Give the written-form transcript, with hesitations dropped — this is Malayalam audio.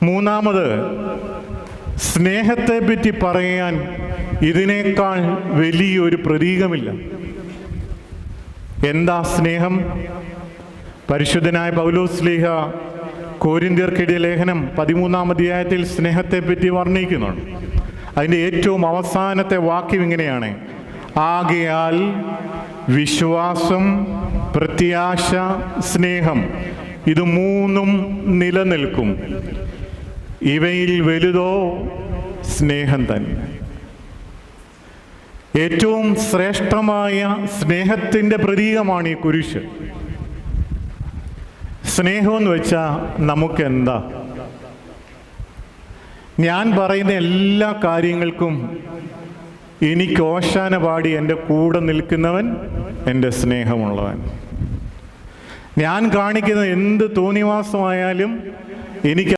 മൂന്നാമത്, സ്നേഹത്തെ പറ്റി പറയാൻ ഇതിനേക്കാൾ വലിയൊരു പ്രതീകമില്ല. എന്താ സ്നേഹം? പരിശുദ്ധനായ പൗലോസ്ലീഹ കൊരിന്ത്യർക്കെഴുതിയ ലേഖനം 13-ാം അധ്യായത്തിൽ സ്നേഹത്തെ പറ്റി വർണ്ണിക്കുന്നുണ്ട്. അതിൻ്റെ ഏറ്റവും അവസാനത്തെ വാക്യം ഇങ്ങനെയാണ്: ആകയാൽ വിശ്വാസം, പ്രത്യാശ, സ്നേഹം, ഇത് മൂന്നും നിലനിൽക്കും. ഇവയിൽ വലുതോ സ്നേഹം തന്നെ. ഏറ്റവും ശ്രേഷ്ഠമായ സ്നേഹത്തിൻ്റെ പ്രതീകമാണ് ഈ കുരിശ്. സ്നേഹമെന്ന് വെച്ചാൽ നമുക്കെന്താ? ഞാൻ പറയുന്ന എല്ലാ കാര്യങ്ങൾക്കും എനിക്ക് ഓശാന പാടി എൻ്റെ കൂടെ നിൽക്കുന്നവൻ എൻ്റെ സ്നേഹമുള്ളവൻ. ഞാൻ കാണിക്കുന്ന എന്ത് തോന്നിവാസമായാലും എനിക്ക്